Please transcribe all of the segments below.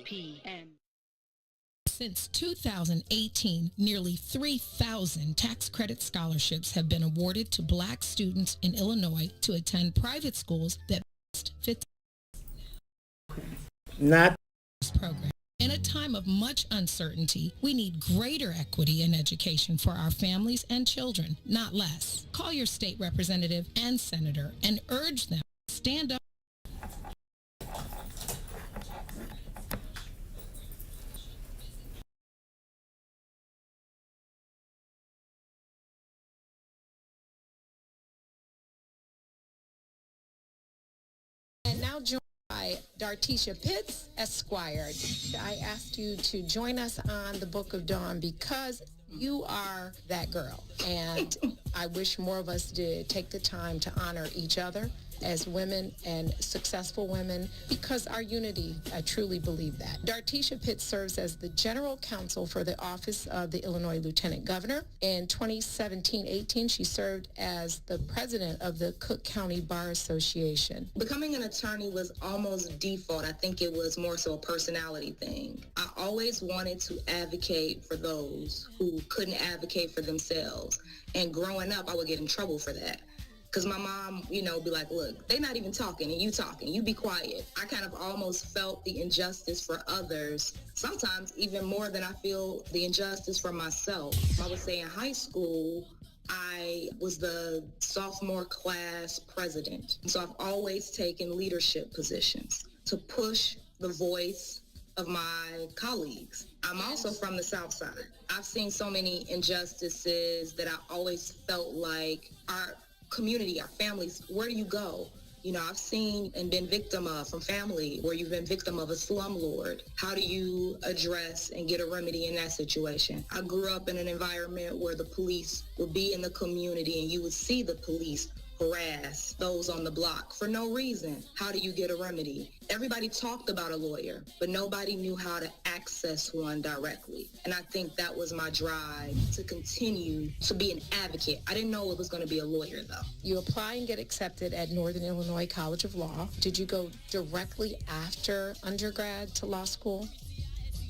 GP and Since 2018, nearly 3,000 tax credit scholarships have been awarded to Black students in Illinois to attend private schools that best fit Not this program. In a time of much uncertainty, we need greater equity in education for our families and children, not less. Call your state representative and senator and urge them to stand up. And now joined by Dartisha Pitts, Esquire. I asked you to join us on the Book of Dawn because you are that girl. And I wish more of us did take the time to honor each other as women and successful women because our unity, I truly believe that. Dartisha Pitts serves as the General Counsel for the Office of the Illinois Lieutenant Governor. In 2017-18, she served as the President of the Cook County Bar Association. Becoming an attorney was almost default. I think it was more so a personality thing. I always wanted to advocate for those who couldn't advocate for themselves. And growing up, I would get in trouble for that. Because my mom, be like, look, they're not even talking and you talking. You be quiet. I kind of almost felt the injustice for others, sometimes even more than I feel the injustice for myself. I would say in high school, I was the sophomore class president. So I've always taken leadership positions to push the voice of my colleagues. I'm also from the South Side. I've seen so many injustices that I always felt like our community, our families, where do you go? I've seen and been victim of from family where you've been victim of a slumlord. How do you address and get a remedy in that situation? I grew up in an environment where the police would be in the community and you would see the police harass those on the block for no reason. How do you get a remedy? Everybody talked about a lawyer, but nobody knew how to access one directly. And I think that was my drive to continue to be an advocate. I didn't know it was going to be a lawyer, though. You apply and get accepted at Northern Illinois College of Law. Did you go directly after undergrad to law school?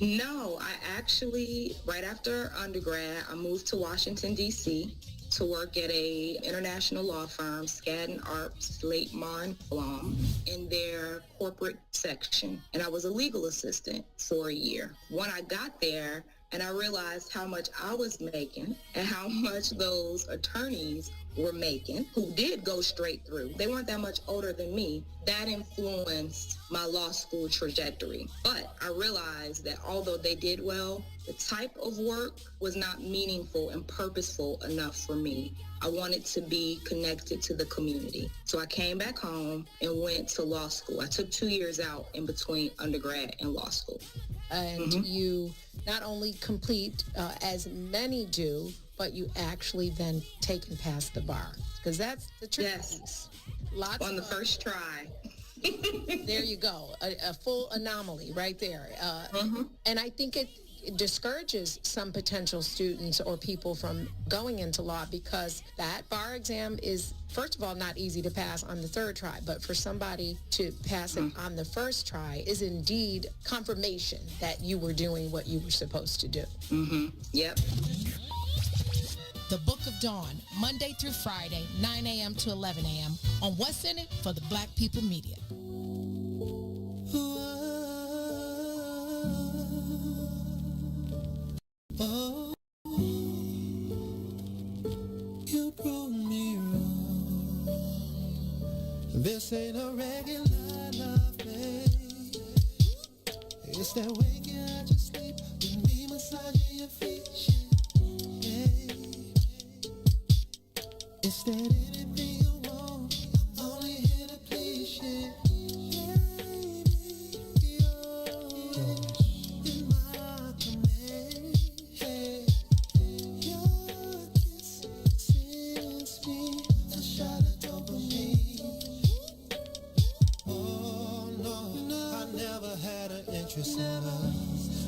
No, I actually, right after undergrad, I moved to Washington, D.C., to work at a international law firm, Skadden Arps, Slate Marr & Flom, in their corporate section. And I was a legal assistant for a year. When I got there and I realized how much I was making and how much those attorneys were making, who did go straight through, they weren't that much older than me, that influenced my law school trajectory. But I realized that although they did well, the type of work was not meaningful and purposeful enough for me. I wanted to be connected to the community. So I came back home and went to law school. I took 2 years out in between undergrad and law school. And you not only complete, as many do, but you actually then take and pass the bar. Because that's the tricky piece. Lots on the first try. There you go. A full anomaly right there. And I think it discourages some potential students or people from going into law because that bar exam is, first of all, not easy to pass on the third try, but for somebody to pass it on the first try is indeed confirmation that you were doing what you were supposed to do. Yep. The Book of Dawn, Monday through Friday, 9 a.m. to 11 a.m. on What's In It for the Black People Media. Oh, you prove me wrong. This ain't a regular love, babe. It's that waking out your sleep with me massaging your feet, yeah. It's that anything you want, I'm only here to please you.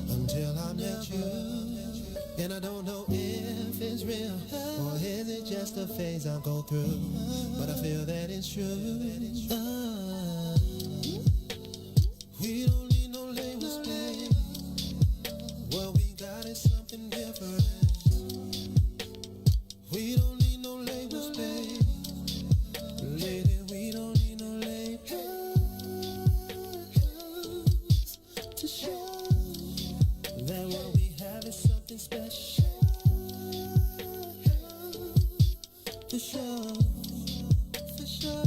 Until I met you, and I don't know if it's real or is it just a phase I go through, but I feel that it's true. We don't need no labels, babe. to show that what we have is something special. For sure, for sure.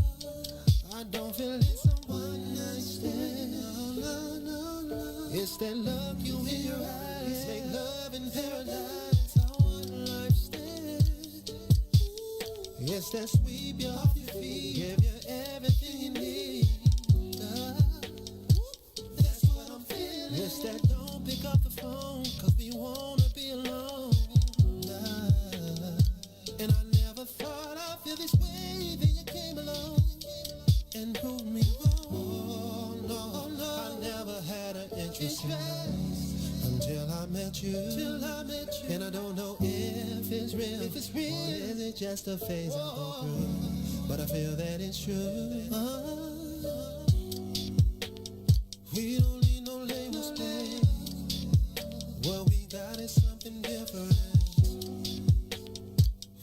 I don't feel it's a one night stand. No, no, no. It's that look you in your eyes, make love in paradise. I want a lifestyle. It's that sweep you off your feet, give you everything you need. That's what I'm feeling. It's that don't pick up the phone, cause we wanna be alone. And I never thought I'd feel this way, then you came along and proved me wrong. Oh no, I never had an interest in love until I met you. And I don't know if it's real, or is it just a phase I go through, but I feel that it's true. We don't need no labels, babe. What we got is something different.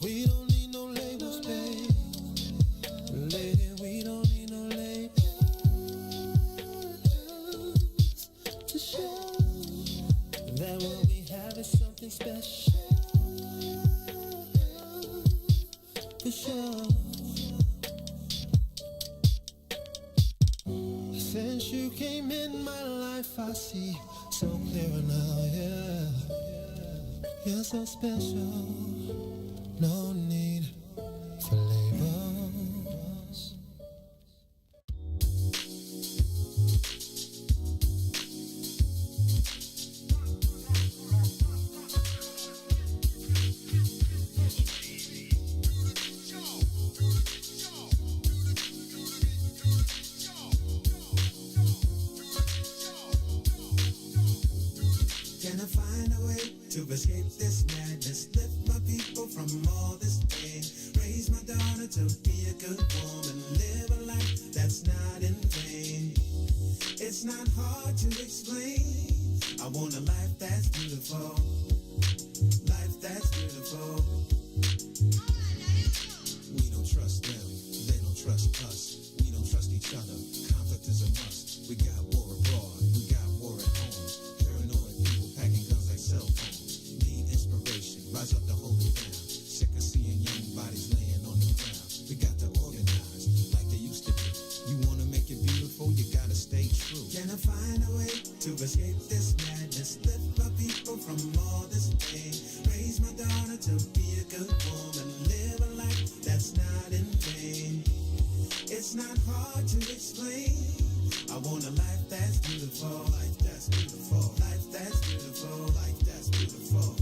We don't need no labels, babe. Lady, we don't need no labels to show that what we have is something special. For sure. Since you came in my life, I see so clearer now, yeah. You're so special. No need for labels. Can I find a way to escape this madness? Lift my people from all this pain. Raise my daughter to be a good woman. Live a life that's not in vain. It's not hard to explain. I want a life that's beautiful. Life that's beautiful. We don't trust them. They don't trust us. We don't trust each other. Conflict is a must. We got war abroad. We got war at home. Paranoid people packing guns like cell phones. Need inspiration. Rise up to hold it down. Sick of seeing young bodies laying on the ground. We got to organize like they used to do. You want to make it beautiful, you got to stay true. Can I find a way to escape this madness? Lift my people from all this pain. Raise my daughter to be a good woman. Live a life that's not in vain. It's not hard to explain. I want a life that's beautiful. Life that's beautiful. Life that's beautiful. Life that's beautiful.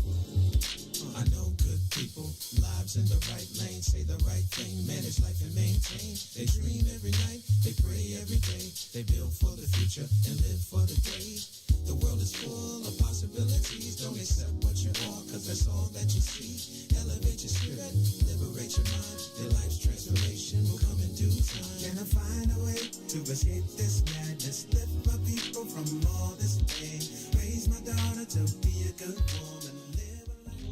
I know good people, lives in the right lane, say the right thing, manage life and maintain. They dream every night, they pray every day. They build for the future and live for the day. The world is full of possibilities. Don't accept what you are, cause that's all that you see. Elevate your spirit, liberate your mind. Your life's transformation will come in due time. Can I find a way to escape this madness? Lift my people from all this pain. Raise my daughter to be a good woman. Live a life.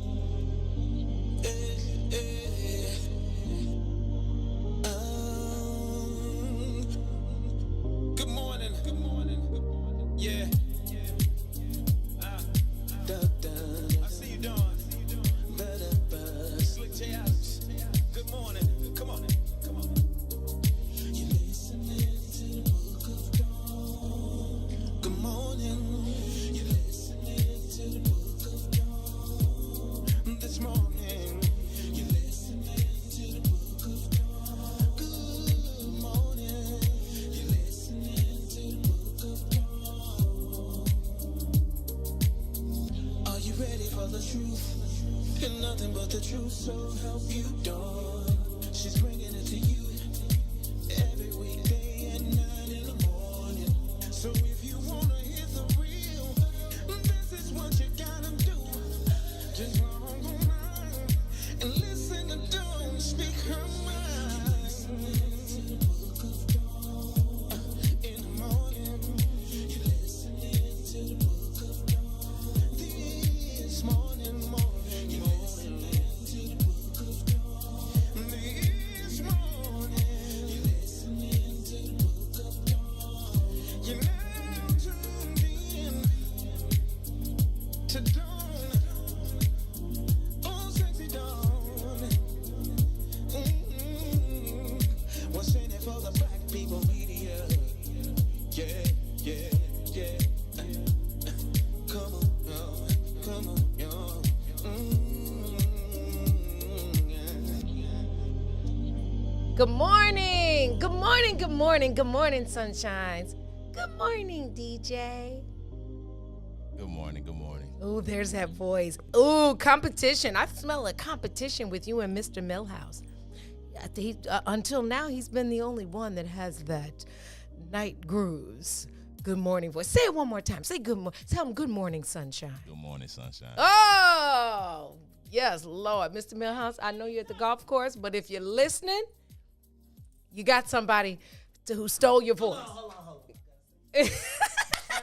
Good morning. Good morning. Yeah. I see you, Dawn. Slick J Adams. Good morning. Come on. Come on. You're listening to the book of Dawn. Good morning. You're listening to the book of Dawn. This morning. You're listening to the book of Dawn. Good morning. You're listening to the book of Dawn. Are you ready for the truth? And nothing but the truth, so help you, Dawn. She's bringing it to you every weekday at 9 in the morning. So if you wanna hear the real, this is what you gotta do. Just log online and listen to Dawn speak her mind. In the morning, you're listening to the book of Dawn. This morning, you're listening to the book of Dawn. This to Dawn. Oh, sexy Dawn. What's in it for the black people media? Yeah, yeah, yeah. Come on, y'all. Come on, y'all. Good morning. Good morning. Good morning. Good morning, sunshines. Good morning, DJ. Good morning. Good morning. Oh, there's that voice. Oh, competition. I smell a competition with you and Mr. Milhouse. Until now, he's been the only one that has that night grooves. Good morning voice. Say it one more time. Say good morning. Tell him good morning, sunshine. Good morning, sunshine. Oh, yes, Lord. Mr. Milhouse, I know you're at the golf course, but if you're listening, you got somebody who stole your voice. Hold on. Turn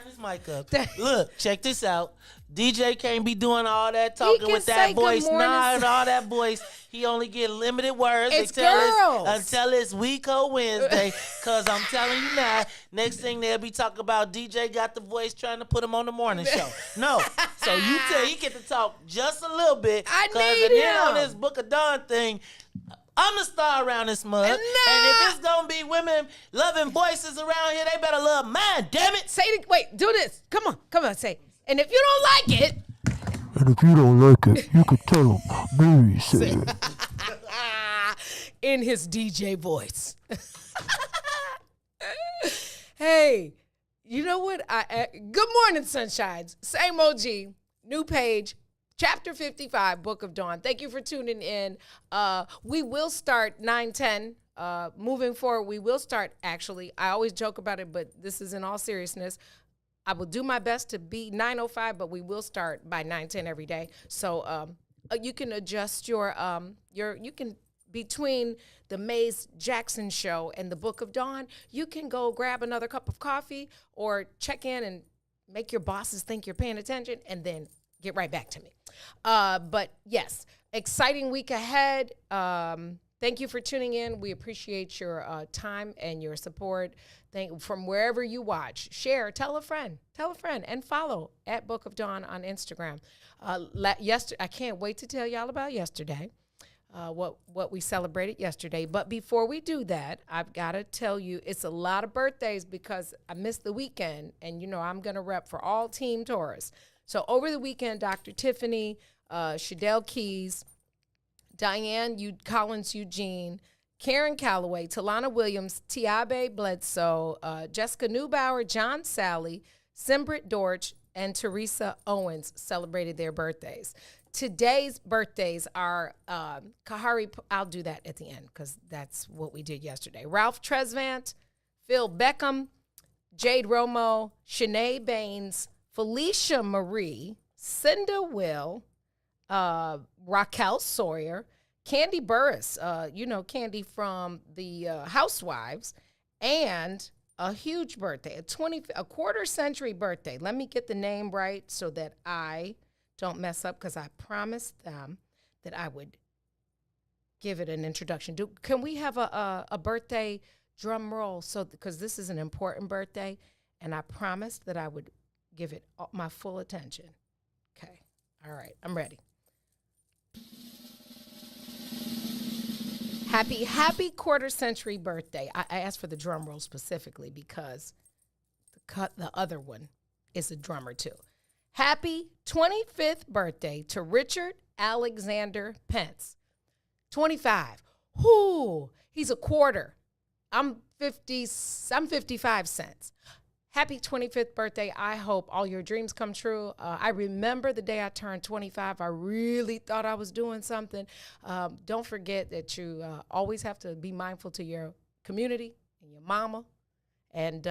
this mic up. Look, check this out. DJ can't be doing all that talking can with say that good voice. morning. Nah, all that voice. He only get limited words It's girls. until it's week or Wednesday. Cause I'm telling you now, next thing they'll be talking about DJ got the voice trying to put him on the morning show. No. So you get to talk just a little bit. I Cause need and then him. on this Book of Dawn thing, I'm the star around this mug. And if it's gonna be women loving voices around here, they better love mine, damn it. Say it. Wait, do this. Come on, say it. And if you don't like it, And if you don't like it, you could tell him, me say it. in his DJ voice. Hey, you know what? Good morning, sunshines. Same OG, new page, chapter 55, Book of Dawn. Thank you for tuning in. We will start 9:10. Moving forward, we will start, actually. I always joke about it, but this is in all seriousness. I will do my best to be 9:05, but we will start by 9:10 every day. So you can adjust you can, between the Mays Jackson show and the Book of Dawn, you can go grab another cup of coffee or check in and make your bosses think you're paying attention and then get right back to me. But yes, exciting week ahead. Thank you for tuning in. We appreciate your time and your support. From wherever you watch, share, tell a friend, and follow at Book of Dawn on Instagram. I can't wait to tell y'all about yesterday, what we celebrated yesterday. But before we do that, I've got to tell you, it's a lot of birthdays because I missed the weekend, and I'm going to rep for all Team Taurus. So over the weekend, Dr. Tiffany, Shadell Keys, Diane Collins Eugene, Karen Calloway, Talana Williams, Tiabe Bledsoe, Jessica Neubauer, John Sally, Simbrit Dorch, and Teresa Owens celebrated their birthdays. Today's birthdays are Kahari, I'll do that at the end because that's what we did yesterday. Ralph Tresvant, Phil Beckham, Jade Romo, Shanae Baines, Felicia Marie, Cinda Will, Raquel Sawyer, Candy Burris, Candy from the Housewives, and a huge birthday, a quarter century birthday. Let me get the name right so that I don't mess up because I promised them that I would give it an introduction. Can we have a birthday drum roll? Because this is an important birthday, and I promised that I would give it my full attention. Okay. All right. I'm ready. Happy quarter century birthday. I asked for the drum roll specifically because the other one is a drummer too. Happy 25th birthday to Richard Alexander Pence. 25. Whoo, he's a quarter. I'm 55 cents. Happy 25th birthday. I hope all your dreams come true. I remember the day I turned 25. I really thought I was doing something. Don't forget that you always have to be mindful to your community and your mama. And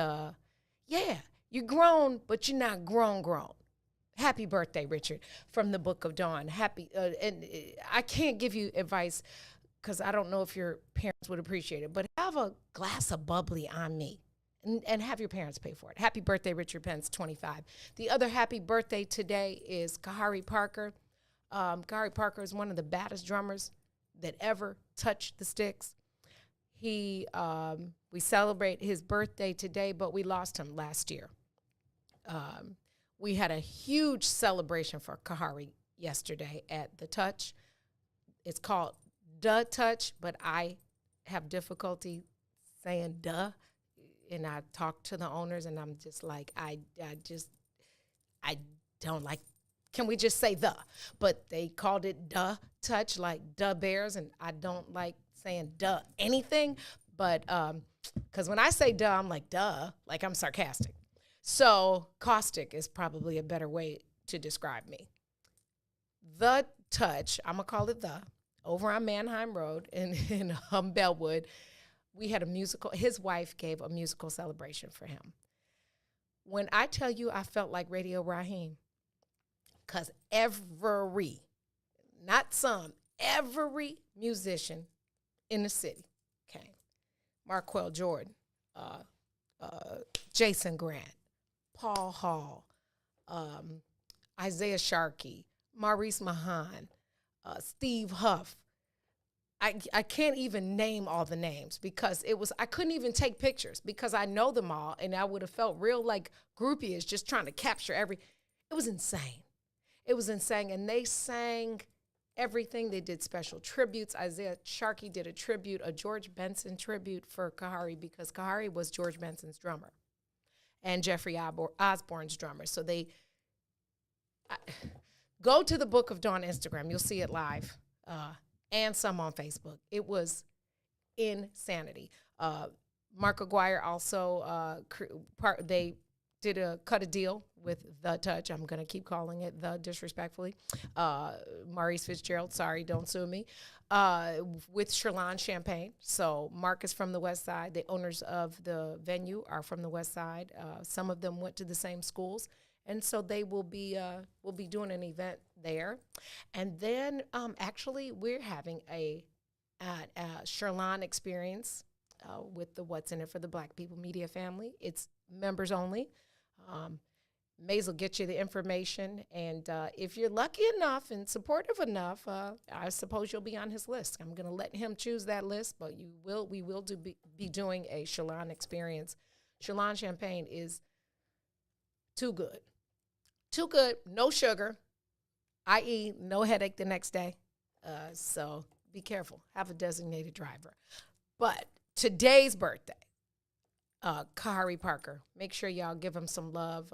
you're grown, but you're not grown. Happy birthday, Richard, from the Book of Dawn. And I can't give you advice because I don't know if your parents would appreciate it, but have a glass of bubbly on me. And have your parents pay for it. Happy birthday, Richard Pence, 25. The other happy birthday today is Kahari Parker. Kahari Parker is one of the baddest drummers that ever touched the sticks. We celebrate his birthday today, but we lost him last year. We had a huge celebration for Kahari yesterday at The Touch. It's called The Touch, but I have difficulty saying duh. And I talk to the owners, and I'm just like, I don't like, can we just say the? But they called it The Touch, like the Bears, and I don't like saying duh anything. But because when I say duh, I'm like, duh, like I'm sarcastic. So caustic is probably a better way to describe me. The Touch, I'm going to call it the, over on Mannheim Road in Bellwood. We had a musical, his wife gave a musical celebration for him. When I tell you I felt like Radio Raheem, because every, not some, every musician in the city came. Marquel Jordan, Jason Grant, Paul Hall, Isaiah Sharkey, Maurice Mahan, Steve Huff. I can't even name all the names because I couldn't even take pictures because I know them all, and I would have felt real like groupies just trying to capture it was insane. It was insane, and they sang everything. They did special tributes. Isaiah Sharkey did a George Benson tribute for Kahari because Kahari was George Benson's drummer and Jeffrey Osborne's drummer. So go to the Book of Dawn Instagram. You'll see it live. And some on Facebook. It was insanity. Mark Aguirre also, they did cut a deal with The Touch. I'm going to keep calling it The disrespectfully. Maurice Fitzgerald, sorry, don't sue me. With Sherlon Champagne. So Mark is from the West Side. The owners of the venue are from the West Side. Some of them went to the same schools. And so they will be doing an event there. And then actually we're having a Sherlon experience with the What's in It for the Black People Media family. It's members only. Maze will get you the information. And if you're lucky enough and supportive enough, I suppose you'll be on his list. I'm going to let him choose that list, but we will be doing a Sherlon experience. Sherlon Champagne is too good. Too good, no sugar, i.e. no headache the next day. So be careful. Have a designated driver. But today's birthday, Kahari Parker, make sure y'all give him some love.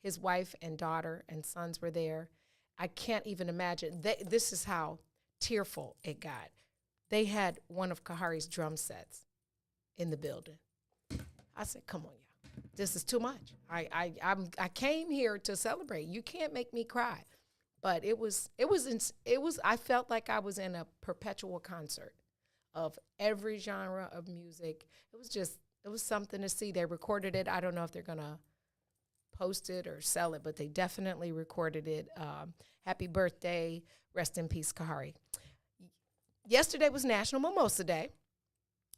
His wife and daughter and sons were there. I can't even imagine. This is how tearful it got. They had one of Kahari's drum sets in the building. I said, come on, y'all. This is too much. I came here to celebrate. You can't make me cry. But it was I felt like I was in a perpetual concert of every genre of music. It was something to see. They recorded it. I don't know if they're going to post it or sell it, but they definitely recorded it. Happy birthday. Rest in peace, Kahari. Yesterday was National Mimosa Day.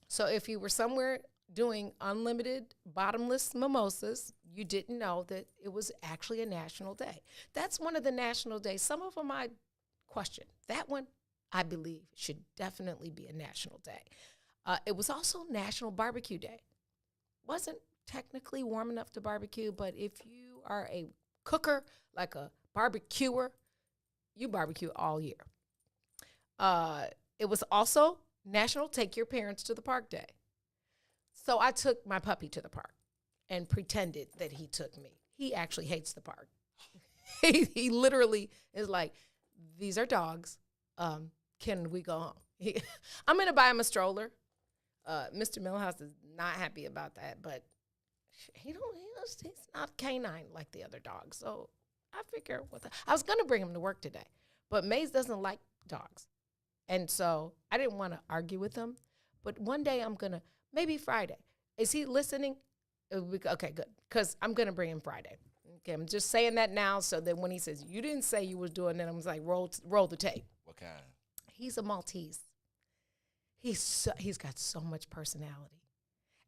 So if you were somewhere doing unlimited bottomless mimosas, you didn't know that it was actually a national day. That's one of the national days. Some of them I question. That one, I believe, should definitely be a national day. It was also National Barbecue Day. Wasn't technically warm enough to barbecue, but if you are a cooker, like a barbecuer, you barbecue all year. It was also National Take Your Parents to the Park Day. So I took my puppy to the park and pretended that he took me. He actually hates the park. He literally is like, these are dogs. Can we go home? I'm going to buy him a stroller. Mr. Milhouse is not happy about that, but he's not canine like the other dogs. So I figure I was going to bring him to work today, but Maze doesn't like dogs. And so I didn't want to argue with him. But one day I'm going to, maybe Friday. Is he listening? Okay, good. Because I'm going to bring him Friday. Okay, I'm just saying that now so that when he says, you didn't say you was doing that, I'm like, roll the tape. What kind? He's a Maltese. He's got so much personality.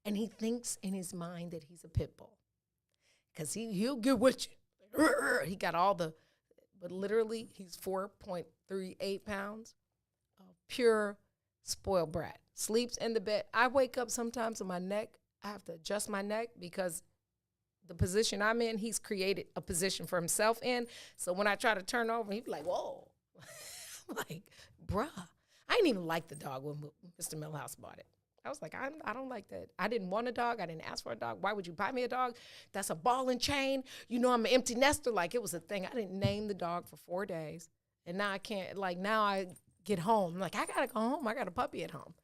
And he thinks in his mind that he's a pit bull. Because he'll get with you. He got all the, but literally he's 4.38 pounds of pure spoiled brat. Sleeps in the bed. I wake up sometimes and my neck, I have to adjust my neck because the position I'm in, he's created a position for himself in. So when I try to turn over, he'd be like, whoa. I'm like, bruh, I didn't even like the dog when Mr. Milhouse bought it. I was like, I don't like that. I didn't want a dog. I didn't ask for a dog. Why would you buy me a dog? That's a ball and chain. You know I'm an empty nester. Like, it was a thing. I didn't name the dog for 4 days. And now I can't, like, now I get home. Like, I got to go home. I got a puppy at home.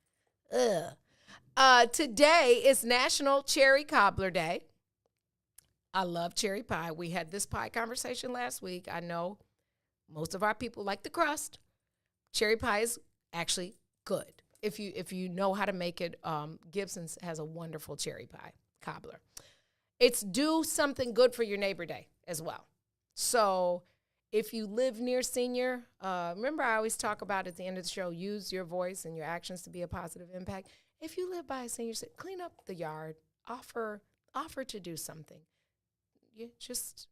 Today is National Cherry Cobbler Day. I love cherry pie. We had this pie conversation last week. I know most of our people like the crust. Cherry pie is actually good. If you know how to make it, Gibson's has a wonderful cherry pie cobbler. It's do something good for your neighbor day as well. So if you live near senior, remember I always talk about at the end of the show, use your voice and your actions to be a positive impact. If you live by a senior, clean up the yard, offer to do something. You just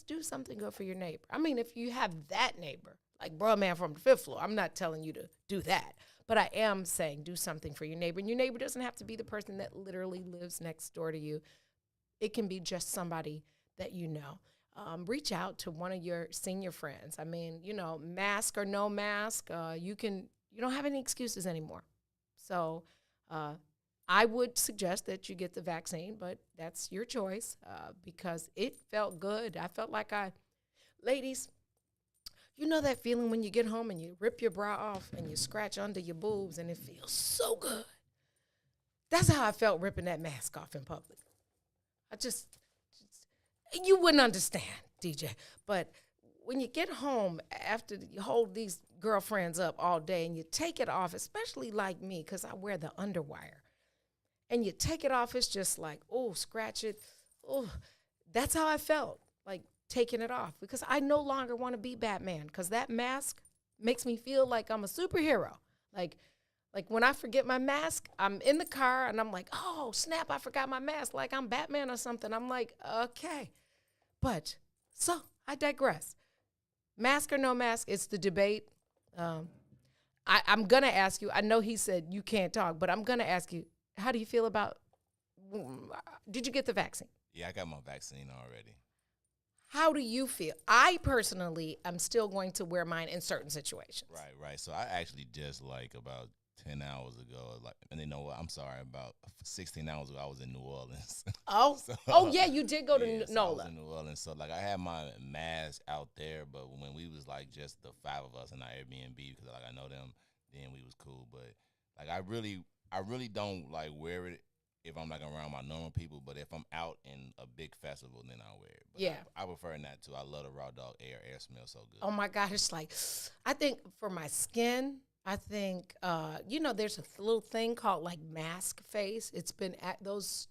do something good for your neighbor. I mean, if you have that neighbor, like bro man from the 5th floor, I'm not telling you to do that. But I am saying do something for your neighbor. And your neighbor doesn't have to be the person that literally lives next door to you. It can be just somebody that you know. Reach out to one of your senior friends. I mean, mask or no mask, you don't have any excuses anymore. So I would suggest that you get the vaccine, but that's your choice because it felt good. I felt like ladies, you know that feeling when you get home and you rip your bra off and you scratch under your boobs and it feels so good. That's how I felt ripping that mask off in public. You wouldn't understand, DJ, but when you get home after you hold these girlfriends up all day and you take it off, especially like me, because I wear the underwire, and you take it off, it's just like, oh, scratch it. Oh, that's how I felt, like taking it off, because I no longer want to be Batman, because that mask makes me feel like I'm a superhero. Like when I forget my mask, I'm in the car and I'm like, oh, snap, I forgot my mask, like I'm Batman or something. I'm like, okay. But, so, I digress. Mask or no mask, it's the debate. I'm going to ask you, I know he said you can't talk, but I'm going to ask you, how do you feel about, did you get the vaccine? Yeah, I got my vaccine already. How do you feel? I personally am still going to wear mine in certain situations. Right. So I actually just about 10 hours ago, and you know what? I'm sorry, about 16 hours ago, I was in New Orleans. Oh, So, yeah, you did go to so NOLA. I was in New Orleans, so I had my mask out there, but when we was just the 5 of us in our Airbnb, because I know them, then we was cool. But I really don't wear it if I'm around my normal people. But if I'm out in a big festival, then I'll wear it. But yeah, I prefer not to. I love the raw dog air. Air smells so good. Oh my God, it's I think for my skin. I think, there's a little thing called mask face. It's been, those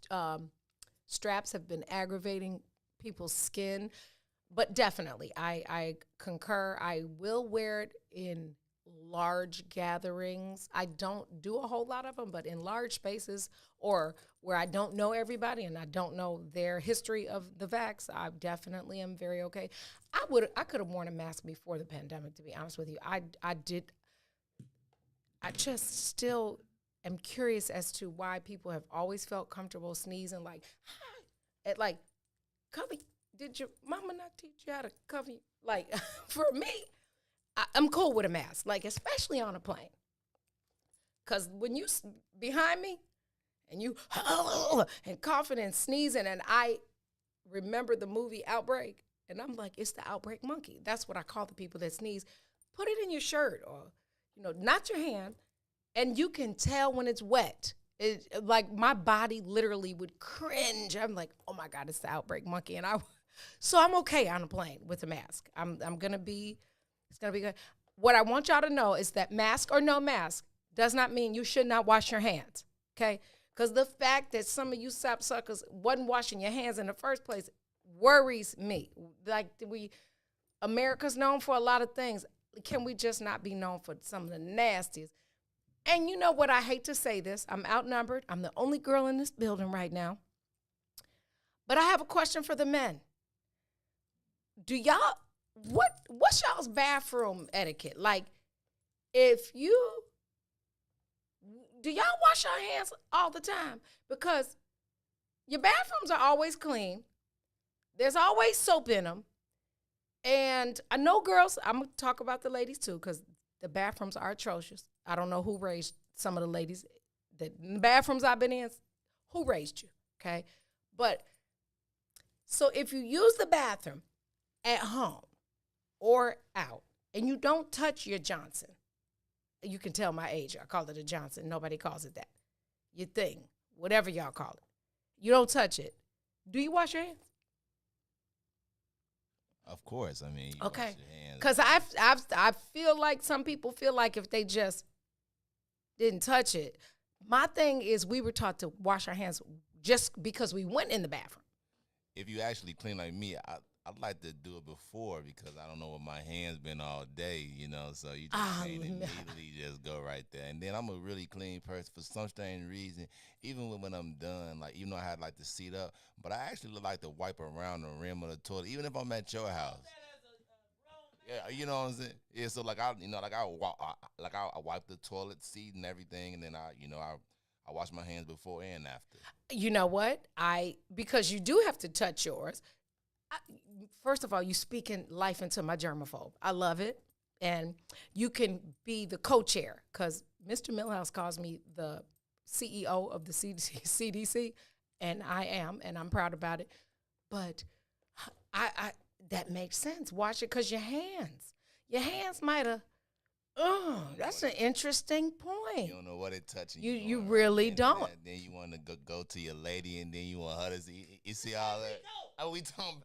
straps have been aggravating people's skin. But definitely, I concur. I will wear it in large gatherings. I don't do a whole lot of them, but in large spaces or where I don't know everybody and I don't know their history of the vax, I definitely am very okay. I could have worn a mask before the pandemic, to be honest with you. I just still am curious as to why people have always felt comfortable sneezing hi. Cover. Did your mama not teach you how to cover you? For me, I'm cool with a mask, especially on a plane. Because when you behind me and you and coughing and sneezing, and I remember the movie Outbreak, and I'm like, it's the outbreak monkey. That's what I call the people that sneeze. Put it in your shirt or not your hand, and you can tell when it's wet. My body literally would cringe. I'm like, oh my God, it's the outbreak monkey. So I'm okay on a plane with a mask. It's gonna be good. What I want y'all to know is that mask or no mask does not mean you should not wash your hands, okay? Because the fact that some of you sapsuckers wasn't washing your hands in the first place worries me. America's known for a lot of things. Can we just not be known for some of the nastiest? And you know what? I hate to say this. I'm outnumbered. I'm the only girl in this building right now. But I have a question for the men. Do y'all, what's y'all's bathroom etiquette? Do y'all wash your hands all the time? Because your bathrooms are always clean. There's always soap in them. And I know girls, I'm going to talk about the ladies too, because the bathrooms are atrocious. I don't know who raised some of the ladies. The bathrooms I've been in, who raised you, okay? But, so if you use the bathroom at home or out, and you don't touch your Johnson, you can tell my age. I call it a Johnson. Nobody calls it that. Your thing, whatever y'all call it. You don't touch it. Do you wash your hands? Of course, I mean, you Okay. wash your hands. Because I feel like some people feel like if they just didn't touch it. My thing is we were taught to wash our hands just because we went in the bathroom. If you actually clean like me, I'd like to do it before because I don't know what my hands been all day, you know. So you just can't immediately just go right there. And then I'm a really clean person for some strange reason. Even when I'm done, like even though I had like to seat up, but I actually like to wipe around the rim of the toilet, even if I'm at your house. Yeah, you know what I'm saying. Yeah, so like I wipe the toilet seat and everything, and then I wash my hands before and after. You know what? Because you do have to touch yours. First of all, you speaking life into my germaphobe. I love it. And you can be the co-chair because Mr. Milhouse calls me the CEO of the CDC, and I am, and I'm proud about it. But I that makes sense. Watch it because your hands might have, that's an interesting point. You don't know what it touching. You really don't. Then you want to go to your lady, and then you want her to see. You see all that? Are we talking?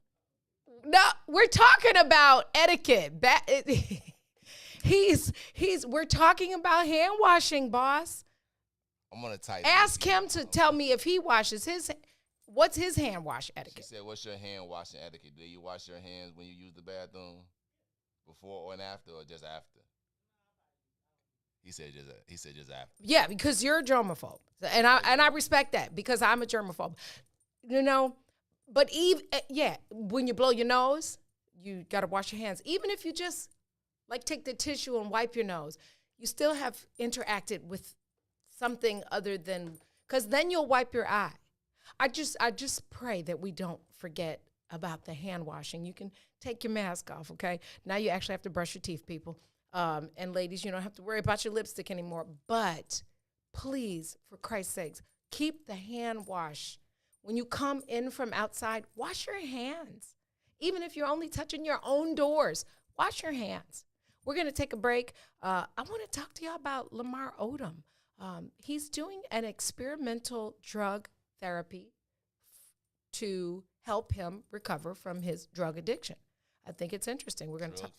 No, we're talking about etiquette. We're talking about hand washing, boss. I'm gonna type. Ask him to tell me if he washes what's his hand wash etiquette? She said, "What's your hand washing etiquette? Do you wash your hands when you use the bathroom, before and after, or just after?" He said just after. Yeah, because you're a germaphobe, and I respect that because I'm a germaphobe. You know, but when you blow your nose, you gotta wash your hands. Even if you just like take the tissue and wipe your nose, you still have interacted with something other than, because then you'll wipe your eye. I just pray that we don't forget about the hand washing. You can take your mask off, okay? Now you actually have to brush your teeth, people. And ladies, you don't have to worry about your lipstick anymore. But please, for Christ's sakes, keep the hand wash. When you come in from outside, wash your hands. Even if you're only touching your own doors, wash your hands. We're going to take a break. I want to talk to y'all about Lamar Odom. He's doing an experimental drug therapy to help him recover from his drug addiction. I think it's interesting. We're going to talk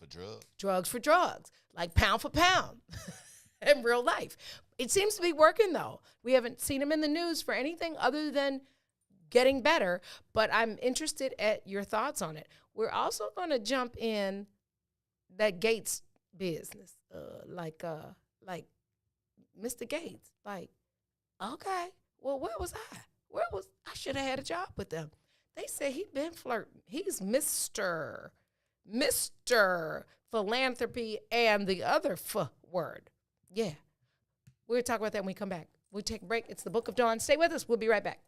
drugs for drugs, like pound for pound in real life. It seems to be working, though. We haven't seen him in the news for anything other than getting better, but I'm interested at your thoughts on it. We're also going to jump in that Gates business, like Mr. Gates. Like, okay, well, where was I? I should have had a job with them. They say he'd been flirting. He's Mr. Philanthropy and the other word. Yeah. We'll talk about that when we come back. We'll take a break. It's the Book of Dawn. Stay with us. We'll be right back.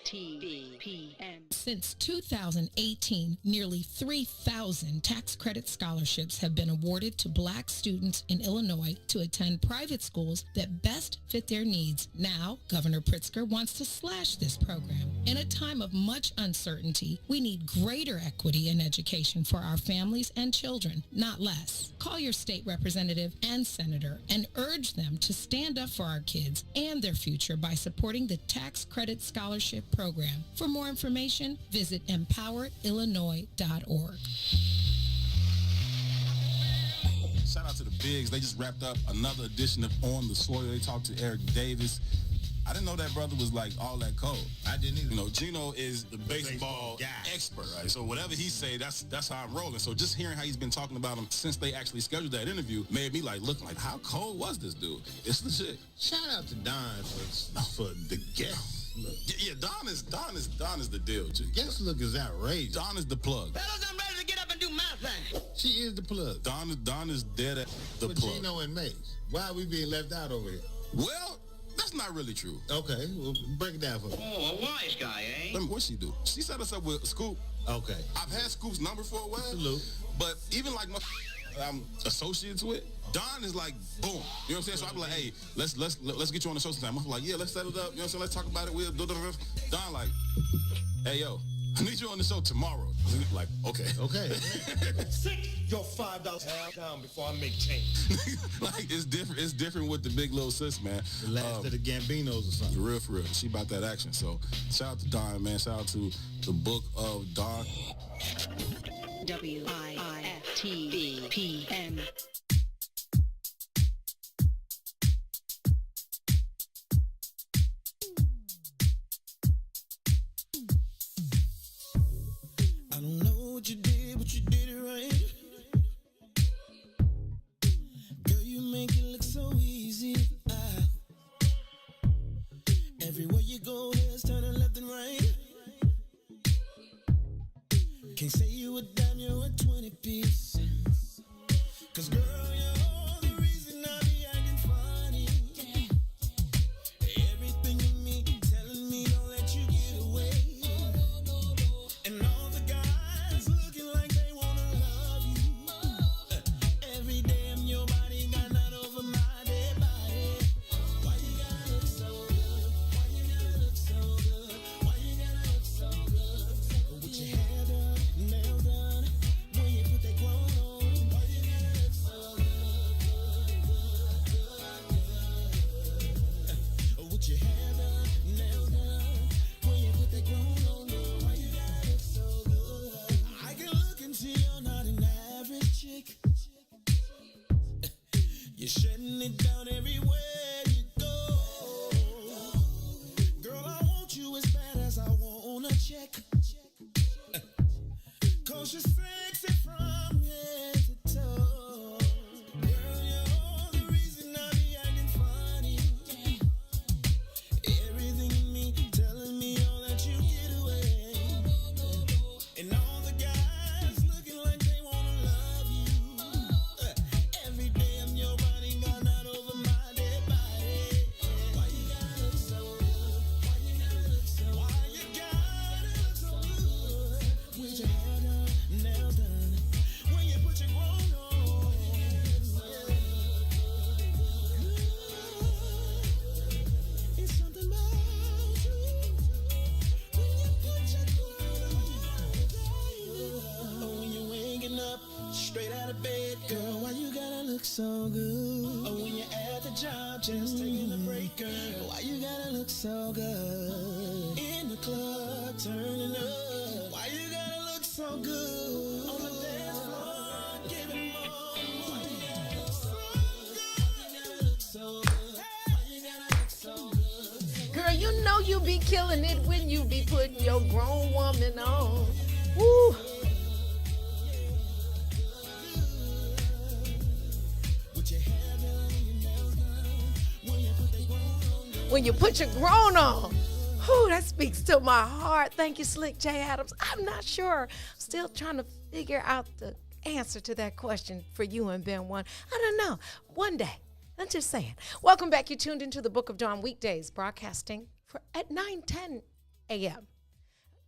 WIFTVPM. Since 2018, nearly 3,000 tax credit scholarships have been awarded to Black students in Illinois to attend private schools that best fit their needs. Now, Governor Pritzker wants to slash this program. In a time of much uncertainty, we need greater equity in education for our families and children, not less. Call your state representative and senator and urge them to stand up for our kids and their future by supporting the Tax Credit Scholarship Program. For more information, visit empowerillinois.org. Shout out to the Bigs. They just wrapped up another edition of On the Soil. They talked to Eric Davis. I didn't know that brother was like all that cold. I didn't either. You know, Gino is the baseball expert, right? So whatever he say, that's how I'm rolling. So just hearing how he's been talking about him since they actually scheduled that interview made me like look like how cold was this dude? It's legit. Shout out to Don for the guest. Look. Yeah, Don is the deal. Guest look is outrageous. Don is the plug. Fellas, I'm ready to get up and do my thing. She is the plug. Don is dead at the for plug. Gino and Mace. Why are we being left out over here? Well, That's not really true. Okay, well, break it down for me. Oh, a wise guy, eh? What'd she do? She set us up with Scoop. Okay. I've had Scoop's number for a while. Salute. But even like my I'm associates with, Dawn is like, boom. You know what I'm saying? So I be like, hey, let's get you on the show sometime. I'm like, yeah, let's set it up. You know what I'm saying? Let's talk about it. We'll do. Dawn like, hey, yo, I need you on the show tomorrow. Like, okay. Okay. Sit your $5 down before I make change. Like, it's different. It's different with the big little sis, man. The last of the Gambinos or something. For real. She about that action. So shout out to Dawn, man. Shout out to the book of Dawn. WIFTBPM. I don't know what you did, but you did it right. Girl, you make it look so easy. Everywhere you go, heads turning left and right. Can't say you a dime, you're a 20-piece. 'Cause girl, you're the reason I be acting funny. Everything in me telling me don't let you get away. And all the guys looking like they wanna love you. Every day I'm your body, got not over my dead body. Why you gotta look so good? Why you gotta look so good? Why you gotta look so good? With your hair done, nails done, when you put that grown on. Why you gotta look so good? With your hair done, nails done, when you put that grown on. Why you gotta look so good? I can look and see you're not an average chick. You're shutting it down everywhere you go. Girl, I want you as bad as I want a check. 'Cause you're sexy from head to toe. Girl, you're the reason I be acting funny. Everything in me telling me all that you get away. And all the guys looking like they wanna love you. Every day I'm your body, got not over my dead body. Why you gotta look so good? Why you gotta look so good? Why you gotta look so good? With your hair done, nails done, when you put your grown on. It's something about you when you put your grown on. Oh, when you're waking up straight out of bed, girl, why you gotta look so good? Oh, when you're at the job just taking a break, girl, why you gotta look so good? In the club turning up, why you gotta look so good? On the dance floor giving more. Why you gotta look so good? Why you gotta look so good? Why you gotta look so good? Girl, you know you be killing it when you be putting your grown woman on. Woo. With your hair done, your nails done, when you put that grown on. When you put your grown on. Whew, that speaks to my heart. Thank you, Slick J. Adams. I'm not sure. I'm still trying to figure out the answer to that question for you and Ben One. I don't know. One day. I'm just saying. Welcome back. You tuned into the Book of Dawn weekdays, broadcasting at 9:10 a.m.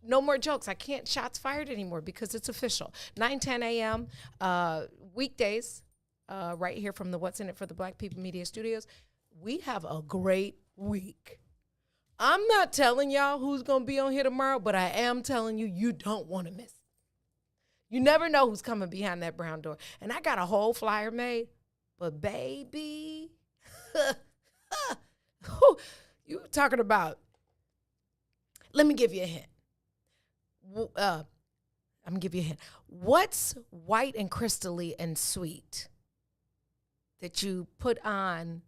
No more jokes. I can't shots fired anymore because it's official. 9:10 a.m. Weekdays, right here from the What's in It for the Black People Media Studios. We have a great week. I'm not telling y'all who's going to be on here tomorrow, but I am telling you, you don't want to miss it. You never know who's coming behind that brown door. And I got a whole flyer made, but baby, you talking about, let me give you a hint. I'm going to give you a hint. What's white and crystally and sweet that you put on,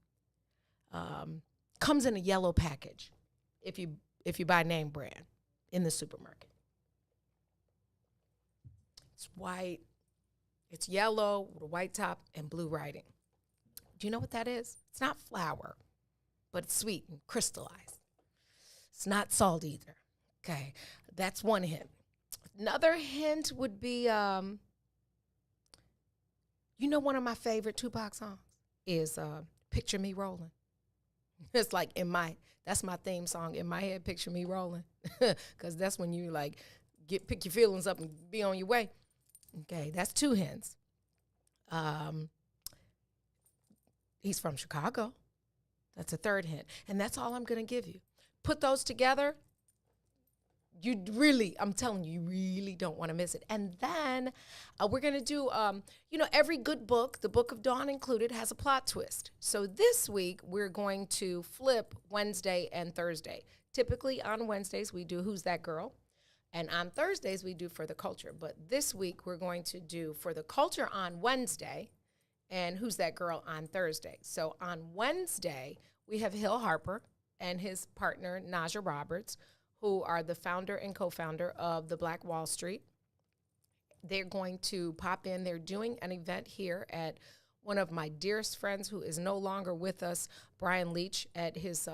comes in a yellow package if you buy name brand in the supermarket? It's white, it's yellow with a white top and blue writing. Do you know what that is? It's not flour, but it's sweet and crystallized. It's not salt either. Okay, that's one hint. Another hint would be, you know, one of my favorite Tupac songs is Picture Me Rolling. It's like that's my theme song in my head. Picture me rolling, because that's when you like pick your feelings up and be on your way. Okay, that's 2 hens. He's from Chicago. That's a 3rd hint, and that's all I'm gonna give you. Put those together. I'm telling you, you really don't want to miss it. And then we're going to do, every good book, the Book of Dawn included, has a plot twist. So this week, we're going to flip Wednesday and Thursday. Typically on Wednesdays, we do Who's That Girl? And on Thursdays, we do For the Culture. But this week, we're going to do For the Culture on Wednesday and Who's That Girl on Thursday. So on Wednesday, we have Hill Harper and his partner, Naja Roberts, who are the founder and co-founder of the Black Wall Street. They're going to pop in. They're doing an event here at one of my dearest friends who is no longer with us, Brian Leach, at his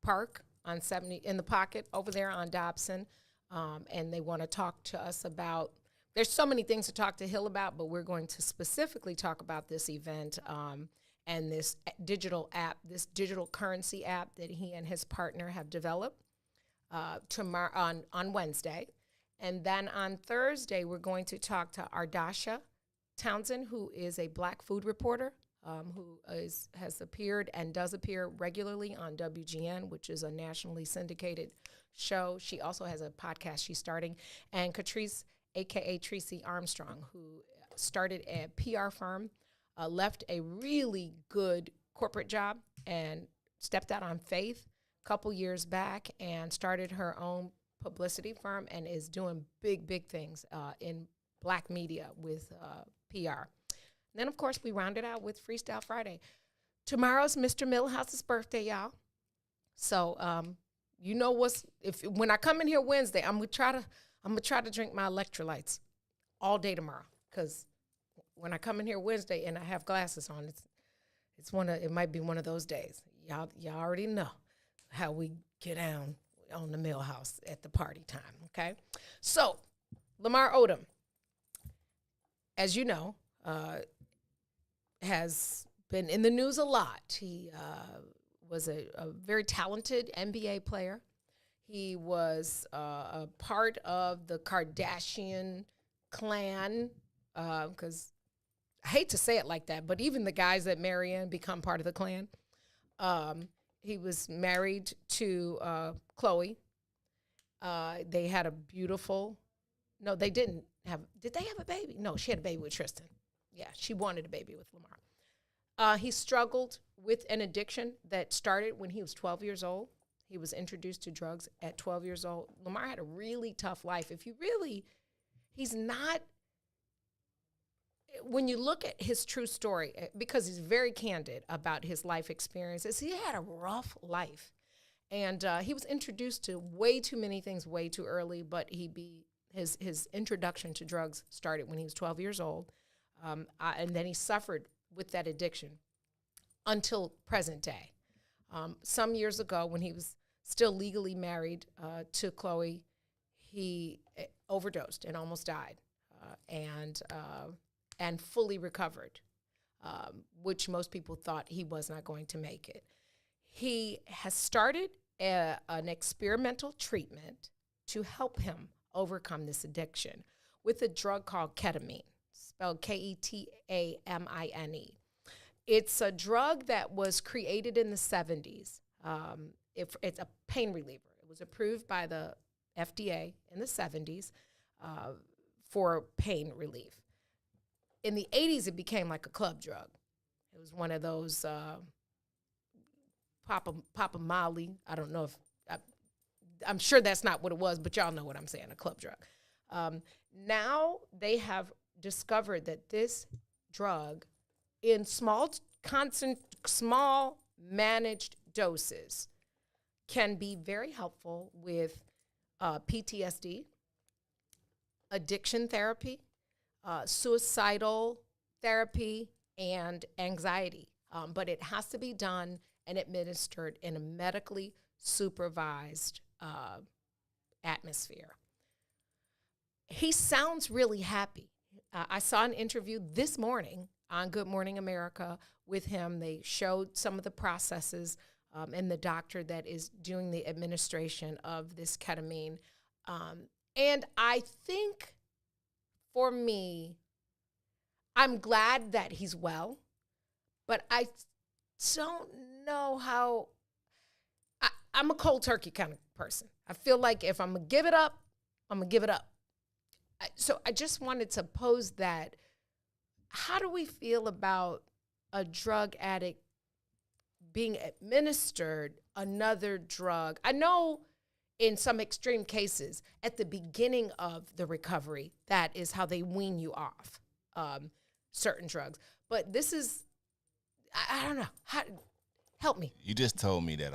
park on 70 in the Pocket over there on Dobson. And they want to talk to us about, there's so many things to talk to Hill about, but we're going to specifically talk about this event and this digital app, this digital currency app that he and his partner have developed. Tomorrow on Wednesday. And then on Thursday, we're going to talk to Ardasha Townsend, who is a Black food reporter who has appeared and does appear regularly on WGN, which is a nationally syndicated show. She also has a podcast she's starting. And Catrice, a.k.a. Tracy Armstrong, who started a PR firm, left a really good corporate job and stepped out on faith couple years back and started her own publicity firm and is doing big things in Black media with PR. And then, of course, we rounded out with Freestyle Friday. Tomorrow's Mr. Milhouse's birthday, y'all. So, when I come in here Wednesday, I'm gonna try to drink my electrolytes all day tomorrow, because when I come in here Wednesday and I have glasses on, it might be one of those days. Y'all already know how we get down on the Milhouse at the party time, okay? So, Lamar Odom, as you know, has been in the news a lot. He was a very talented NBA player. He was a part of the Kardashian clan, because I hate to say it like that, but even the guys that marry in become part of the clan. He was married to Khloe. They had a beautiful, no, they didn't have, did they have a baby? No, she had a baby with Tristan. Yeah, she wanted a baby with Lamar. He struggled with an addiction that started when he was 12 years old. He was introduced to drugs at 12 years old. Lamar had a really tough life. He's not, when you look at his true story, because he's very candid about his life experiences, he had a rough life. And he was introduced to way too many things way too early, but his introduction to drugs started when he was 12 years old. And then he suffered with that addiction until present day. Some years ago, when he was still legally married to Khloe, he overdosed and almost died. And fully recovered, which most people thought he was not going to make it. He has started an experimental treatment to help him overcome this addiction with a drug called ketamine, spelled Ketamine. It's a drug that was created in the 70s. It's a pain reliever. It was approved by the FDA in the 70s for pain relief. In the 80s, it became like a club drug. It was one of those Papa Molly. I don't know if, I'm sure that's not what it was, but y'all know what I'm saying, a club drug. Now they have discovered that this drug in small managed doses can be very helpful with PTSD, addiction therapy, suicidal therapy, and anxiety. But it has to be done and administered in a medically supervised atmosphere. He sounds really happy. I saw an interview this morning on Good Morning America with him. They showed some of the processes and the doctor that is doing the administration of this ketamine. And I think for me, I'm glad that he's well, but I don't know how. I'm a cold turkey kind of person. I feel like if I'm going to give it up, I'm going to give it up. So I just wanted to pose that. How do we feel about a drug addict being administered another drug? I know in some extreme cases, at the beginning of the recovery, that is how they wean you off certain drugs. But this is, I don't know. Help me. You just told me that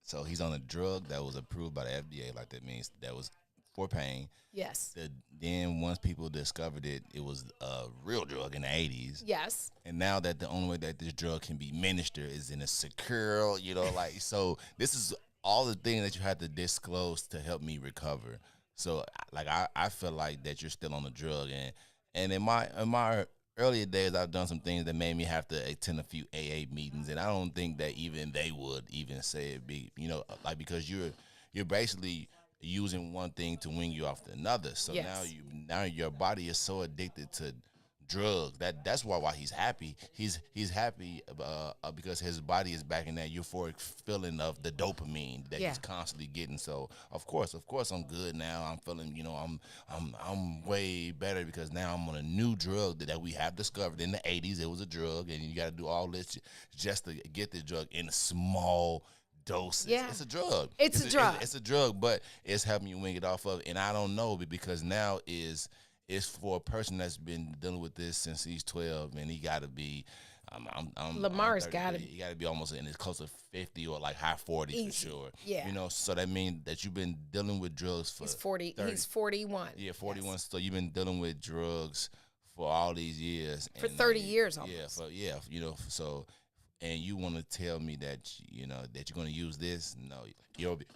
so he's on a drug that was approved by the FDA, like that means that was for pain. Yes. Then once people discovered it, it was a real drug in the 80s. Yes. And now that the only way that this drug can be administered is in a secure, so this is all the things that you had to disclose to help me recover. So like I feel like that you're still on the drug, and in my earlier days, I've done some things that made me have to attend a few AA meetings, and I don't think that even they would even say it because you're basically using one thing to wing you off to another. So yes. now your body is so addicted to drugs that's why he's happy. He's happy because his body is back in that euphoric feeling of the dopamine that he's constantly getting. So of course I'm good now. I'm feeling I'm way better because now I'm on a new drug that we have discovered. In the 80s it was a drug, and you got to do all this just to get the drug in a small doses. Yeah. It's a drug. It's a drug. It's a drug, but it's helping you wing it off of. And I don't know, because now it's for a person that's been dealing with this since he's 12, and he got to be. Lamar's got to. He got to be almost in his close to 50 or like high 40s Easy. For sure. Yeah. So that means that you've been dealing with drugs for. He's 40. 30. He's 41. Yeah, 41. Yes. So you've been dealing with drugs for all these years. For 30 years almost. So. And you want to tell me that that you're going to use this? No,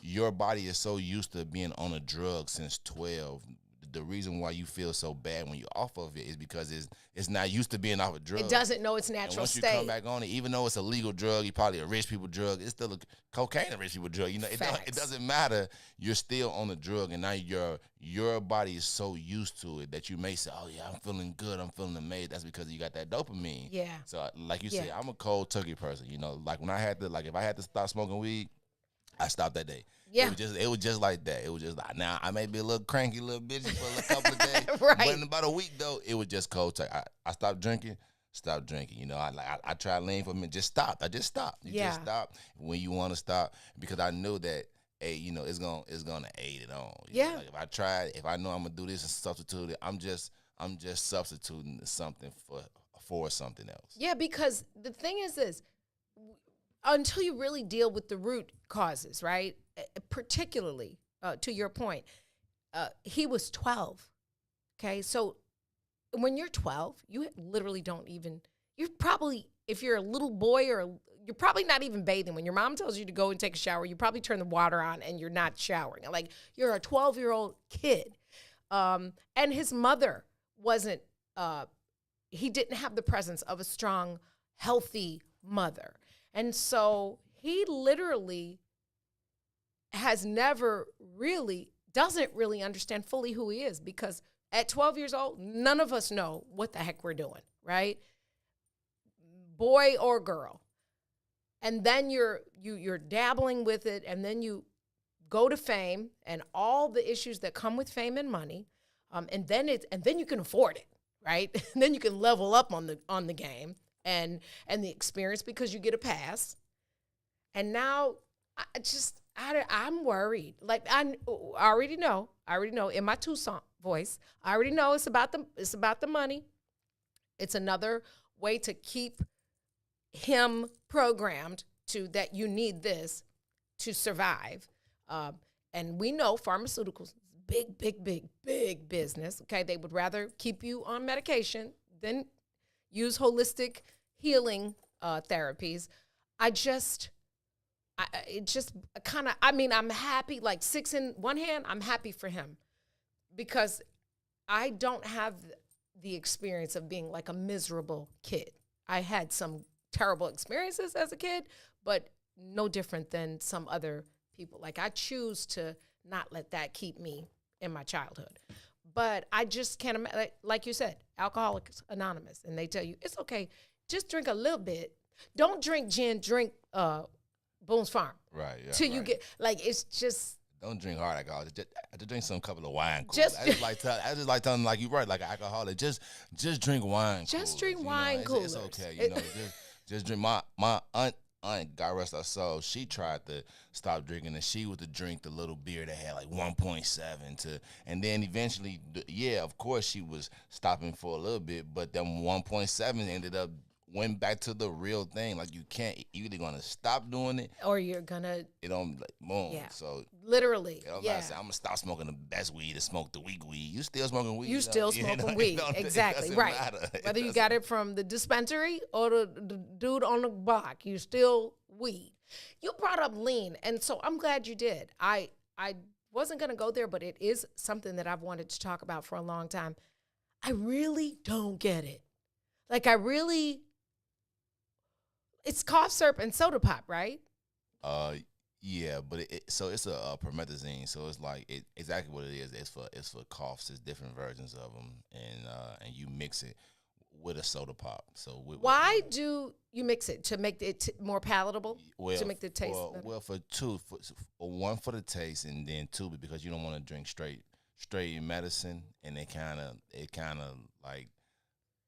your body is so used to being on a drug since 12. The reason why you feel so bad when you're off of it is because it's not used to being off a drug. It doesn't know its natural and once state. you come back on it, even though it's a legal drug, you probably a rich people drug. It's still a cocaine a rich people drug. It doesn't matter. You're still on the drug, and now your body is so used to it that you may say, "Oh yeah, I'm feeling good. I'm feeling amazing." That's because you got that dopamine. Yeah. So like you said, I'm a cold turkey person. Like when I had to, if I had to stop smoking weed, I stopped that day. Yeah. It was just like that. It was just like, now I may be a little cranky, little bitchy for a couple of days. Right. But in about a week though, it was just cold turkey. I stopped drinking. I tried lean for a minute, just stopped. I just stopped. You just stop when you want to stop, because I knew that, hey, it's gonna aid it on. Like if I know I'm gonna do this and substitute it, I'm just substituting something for something else. Yeah, because the thing is this, until you really deal with the root causes, right? Particularly, to your point, he was 12, okay? So when you're 12, you literally you're probably, if you're a little boy you're probably not even bathing. When your mom tells you to go and take a shower, you probably turn the water on and you're not showering. Like, you're a 12-year-old kid. And his mother wasn't, he didn't have the presence of a strong, healthy mother. And so he literally doesn't really understand fully who he is, because at 12 years old, none of us know what the heck we're doing, right? Boy or girl. And then you're dabbling with it, and then you go to fame and all the issues that come with fame and money, and then you can afford it, right? And then you can level up on the game and the experience, because you get a pass. And now I'm worried. Like, I already know in my Tucson voice, I already know it's about the money. It's another way to keep him programmed to that you need this to survive. And we know pharmaceuticals, big business. Okay, they would rather keep you on medication than use holistic healing therapies. I'm happy, like 6 in one hand, I'm happy for him, because I don't have the experience of being like a miserable kid. I had some terrible experiences as a kid, but no different than some other people. Like, I choose to not let that keep me in my childhood. But I just can't imagine, like you said, Alcoholics Anonymous, and they tell you, it's okay, just drink a little bit. Don't drink gin, drink Boone's Farm. Right, yeah. Till you get, like, it's just. Don't drink hard alcohol. Just drink some couple of wine coolers. Just- I just like telling them, like, you're right, like an alcoholic. Just drink wine. Just coolers, drink you know? wine It's coolers. okay, you know. Just drink. My aunt, God rest her soul, she tried to stop drinking, and she was to drink the little beer that had like 1.7 to, and then eventually, yeah, of course she was stopping for a little bit, but then 1.7 ended up went back to the real thing. Like, you can't, you either gonna stop doing it Or you're gonna. it don't, like, boom. Yeah. So Literally. it don't Yeah. matter. Say, I'm gonna stop smoking the best weed and smoke the weak weed. You still smoking weed. You still know? smoking It weed. don't- it Exactly. doesn't Right. matter. It Whether you doesn't- got it from the dispensary or the dude on the block, you still weed. You brought up lean, and so I'm glad you did. I wasn't going to go there, but it is something that I've wanted to talk about for a long time. I really don't get it. Like, it's cough syrup and soda pop, right? Yeah, but so it's a promethazine, so it's like exactly what it is. It's for coughs. It's different versions of them, and you mix it with a soda pop. So Why do you mix it? To make it more palatable? well, to make the taste better? well for two, for one for the taste, and then two because you don't want to drink straight medicine, and it kind of like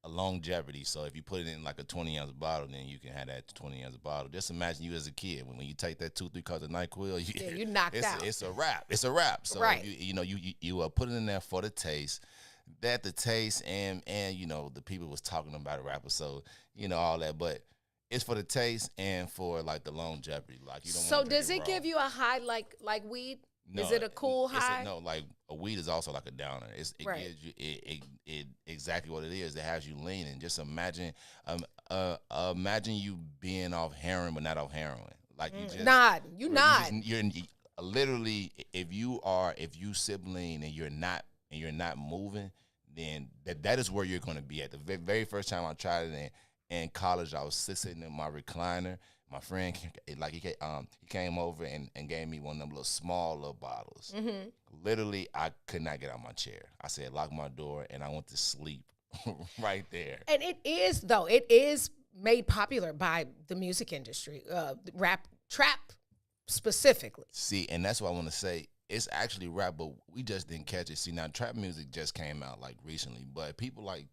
a longevity. So if you put it in like a 20-ounce bottle, then you can have that 20-ounce bottle. Just imagine you as a kid when you take that 2-3 cups of NyQuil, you knocked out. It's a wrap. It's a wrap. So right. you put it in there for the taste. That the taste and the people was talking about a rapper, so all that, but it's for the taste and for like the longevity. Like, you don't. So wanna drink does it raw. give you a high like weed? No, is it a cool high? No, like a weed is also like a downer. It Right. gives you it exactly what it is. It has you leaning. Just imagine you being off heroin but not off heroin. Like you just Nod. You nod. You're literally if you sip lean and you're not moving, then that is where you're going to be at. The very first time I tried it in college, I was sitting in my recliner. My friend, he came over and gave me one of them little small little bottles. Mm-hmm. Literally, I could not get out of my chair. I said, lock my door, and I went to sleep right there. And it is made popular by the music industry, rap, trap specifically. See, and that's what I want to say. It's actually rap, but we just didn't catch it. See, now trap music just came out like recently, but people like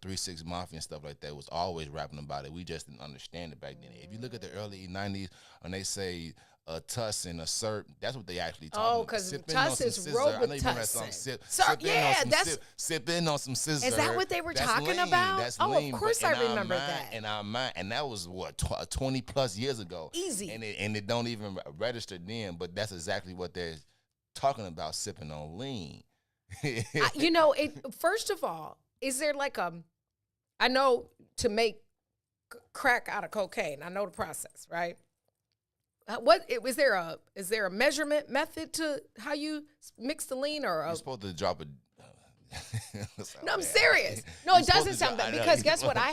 3 6 Mafia and stuff like that was always rapping about it. We just didn't understand it back then. If you look at the early 90s, when they say Tuss and Assert, that's what they actually talking about. Oh, because Sipping on Tuss some is scissor. I know you remember that Robitussin. song, Sip in on some scissor. Is that what they were That's talking lean. about? That's Oh, of lean. course But I in our remember mind- that. In our mind, and that was what 20 plus years ago. Easy. And it don't even register then, but that's exactly what they're talking about, sipping on lean. First of all, is there like I know to make crack out of cocaine. I know the process, right? Is there a measurement method to how you mix the lean or You're supposed to drop it. No, I'm serious. No, it doesn't sound bad because guess what? I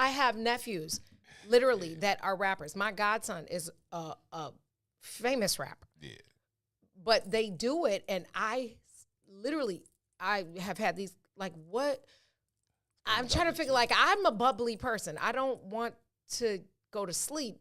have nephews, literally, that are rappers. My godson is a famous rapper. Yeah. But they do it, and I have had these, like, what? I'm trying to figure, like, I'm a bubbly person. I don't want to go to sleep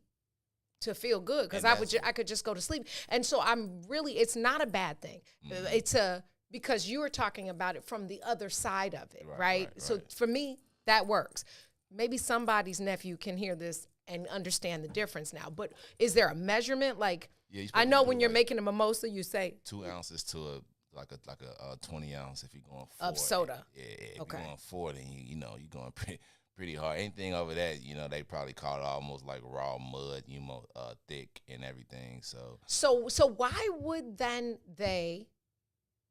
to feel good because I could just go to sleep. And so it's not a bad thing. Mm-hmm. Because you were talking about it from the other side of it, right? So for me, that works. Maybe somebody's nephew can hear this and understand the difference now. But is there a measurement? Like, I know when you're making a mimosa, you say 2 ounces to a 20 ounce if you're going 4 of soda. Yeah, if you're going 4, then you're going pretty hard. Anything over that, they probably call it almost like raw mud, thick and everything. So why would then they?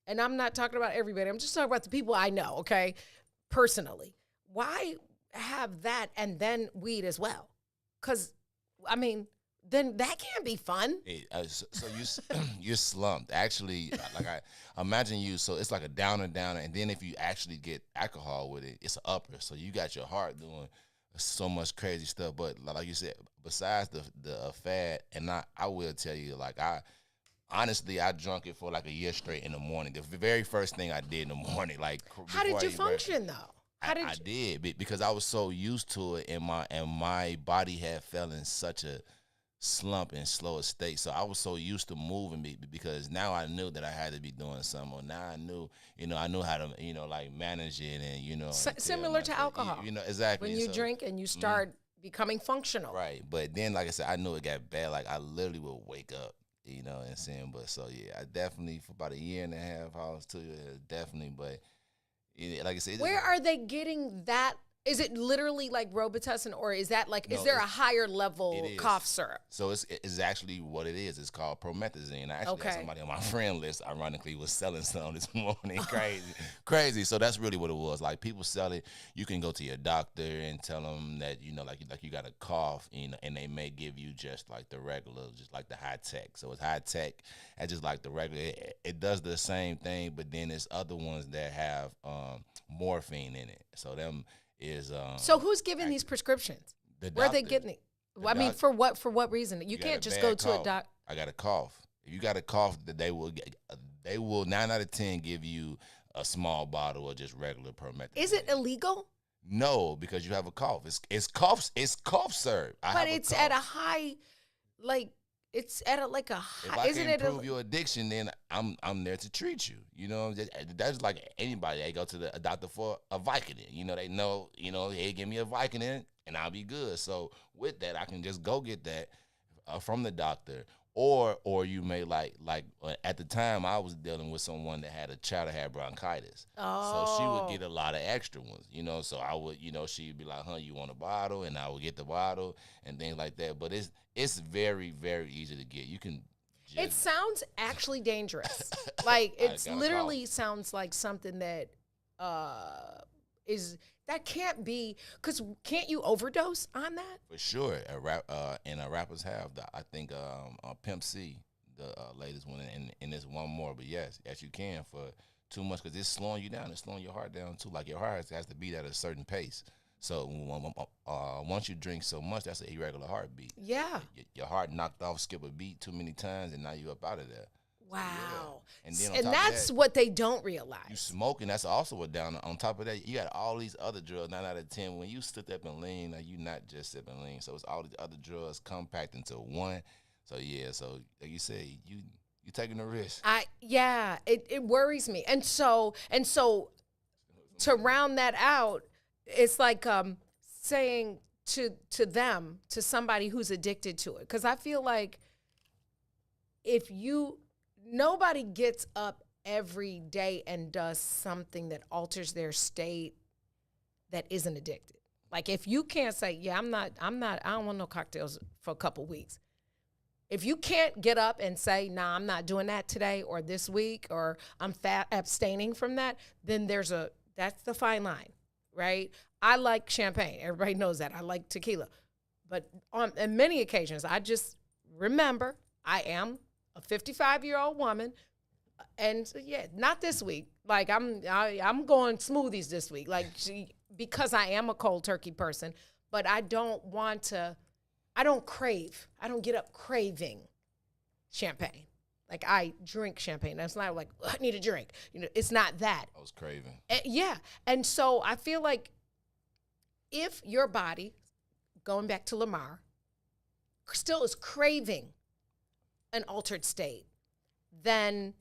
And I'm not talking about everybody. I'm just talking about the people I know. Okay, personally, why have that and then weed as well? Because then that can't be fun. So you're slumped. Actually, like I imagine you. So it's like a downer, and then if you actually get alcohol with it, it's an upper. So you got your heart doing so much crazy stuff. But like you said, besides the fad, and I will tell you, like honestly, I drunk it for like a year straight in the morning. The very first thing I did in the morning, like How did you function though? I did because I was so used to it, and my body had fell in such a slump and slower state. So I was so used to moving because now I knew that I had to be doing something. Or now I knew how to, like manage it and, similar to alcohol. Exactly. When you drink and you start becoming functional. Right. But then, like I said, I knew it got bad. Like I literally would wake up, and saying, but so yeah, I definitely for about a year and a half, I was too, definitely, but like I said. Where are they getting that? Is it literally like Robitussin, or is that like, is there a higher level cough syrup? So it's actually what it is. It's called promethazine. I actually had somebody on my friend list, ironically, was selling some this morning. Crazy. So that's really what it was. Like people sell it. You can go to your doctor and tell them that, like you got a cough, and they may give you just like the regular, just like the high tech. So it's high tech and just like the regular. It does the same thing, but then there's other ones that have morphine in it. So them is so who's giving these prescriptions? Where are they getting it? I mean, for what reason? You can't just go to a doc. I got a cough. If you got a cough, they will 9 out of 10 give you a small bottle or just regular promethazine. Is it illegal? No, because you have a cough. It's cough syrup. But it's at a high, like. It's at a high. If I can improve your addiction, then I'm there to treat you. That's like anybody. They go to the doctor for a Vicodin. They know. Hey, give me a Vicodin and I'll be good. So with that, I can just go get that from the doctor. Or you may like at the time I was dealing with someone that had a child that had bronchitis. Oh. So she would get a lot of extra ones, So I would, she'd be like, you want a bottle? And I would get the bottle and things like that. But it's very, very easy to get. You can It sounds actually dangerous. Like it's literally sounds like something that that can't be, because can't you overdose on that? For sure. Rappers have. I think Pimp C, the latest one, and there's one more. But yes, you can for too much, because it's slowing you down. It's slowing your heart down too. Like your heart has to beat at a certain pace. So once you drink so much, that's an irregular heartbeat. Yeah. Your heart knocked off, skip a beat too many times, and now you up out of there. Wow. So, yeah. And then that's what they don't realize. You smoking, that's also a down. On top of that, you got all these other drugs, 9 out of 10. When you sit up and lean, you not just sipping lean. So it's all these other drugs compact into one. So yeah, so like you said, you taking a risk. It worries me. And so to round that out, it's like saying to somebody who's addicted to it. Because I feel like nobody gets up every day and does something that alters their state that isn't addicted. Like if you can't say, I don't want no cocktails for a couple weeks. If you can't get up and say, nah, I'm not doing that today or this week, or I'm abstaining from that, then that's the fine line, right? I like champagne. Everybody knows that. I like tequila. But on many occasions, I just remember I am a 55-year-old woman, and not this week. Like I'm going smoothies this week, because I am a cold turkey person. But I don't crave. I don't get up craving champagne. Like I drink champagne. That's not like I need a drink. It's not that. I was craving. And so I feel like if your body, going back to Lamar, still is craving an altered state, then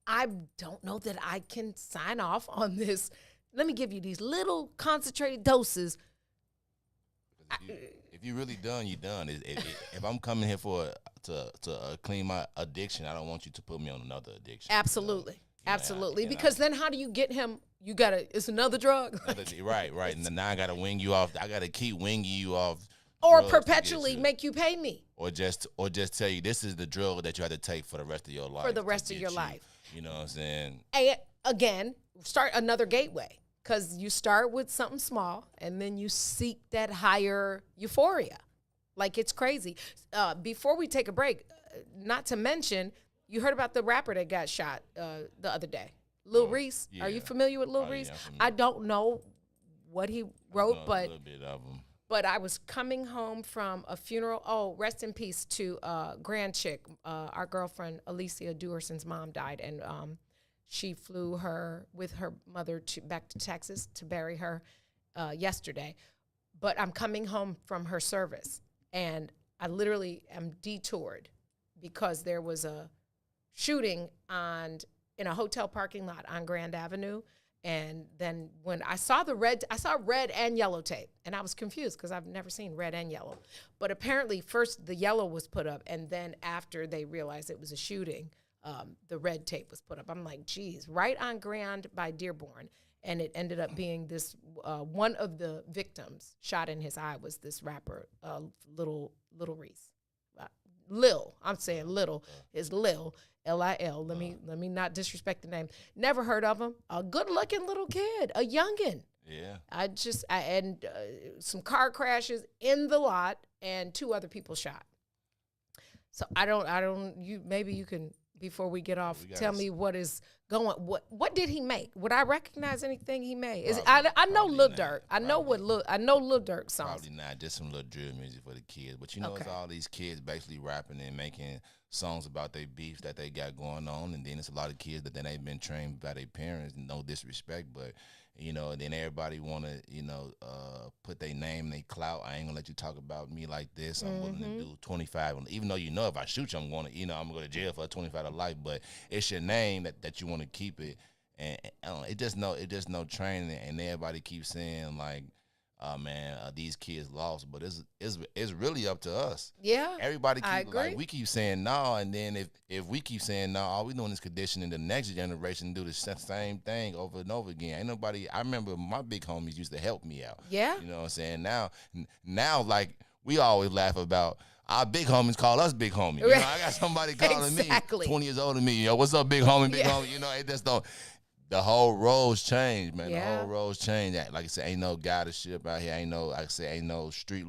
I don't know that I can sign off on this. Let me give you these little concentrated doses. If you're really done, you're done. If I'm coming here to clean my addiction, I don't want you to put me on another addiction. Absolutely. Absolutely. Because then how do you get him? It's another drug. Right. And now I got to wing you off. I got to keep winging you off. Or perpetually make you pay me. Or just tell you this is the drug that you have to take for the rest of your life. For the rest of your life. You know what I'm saying? And again, start another gateway. Because you start with something small, and then you seek that higher euphoria. Like, it's crazy. Before we take a break, not to mention, you heard about the rapper that got shot the other day. Lil Reese. Yeah. Are you familiar with Lil Reese? Yeah, I don't know what he wrote, but... a little bit of him. But I was coming home from a funeral. Oh, rest in peace to Grand Chick. Our girlfriend, Alicia Duerson's mom died, and she flew her with her mother back to Texas to bury her yesterday. But I'm coming home from her service, and I literally am detoured because there was a shooting in a hotel parking lot on Grand Avenue. And then when I saw red and yellow tape, and I was confused because I've never seen red and yellow. But apparently first the yellow was put up, and then after they realized it was a shooting, the red tape was put up. I'm like, geez, right on Grand by Dearborn. And it ended up being this, one of the victims shot in his eye was this rapper, Little Reese. Lil, I'm saying Little, is Lil, Lil. Let me not disrespect the name. Never heard of him. A good-looking little kid, a youngin'. Yeah. And some car crashes in the lot, and 2 other people shot. So maybe you can, before we get off, tell me what is going. What did he make? Would I recognize anything he made? I know Lil Durk. I know Lil Durk songs. Probably not. Just some little drill music for the kids. But it's all these kids basically rapping and making songs about their beef that they got going on, and then it's a lot of kids that then they've been trained by their parents. No disrespect, but and then everybody want to put their name, their clout. I ain't gonna let you talk about me like this. I'm willing to do 25, even though if I shoot you, I'm gonna I'm gonna go to jail for 25 to life. But it's your name that you want to keep it, and it just no training, and everybody keeps saying like, these kids lost, but it's really up to us. Yeah, everybody we keep saying no, and then if we keep saying no, all we doing is conditioning the next generation to do the same thing over and over again. Ain't nobody. I remember my big homies used to help me out. Yeah, you know what I'm saying. Now like we always laugh about. Our big homies call us big homie. I got somebody calling me 20 years older than me. What's up, big homie? Big homie. It just don't. The whole roles change, man. The whole roles change. Like I said, ain't no guideship out here. Ain't no street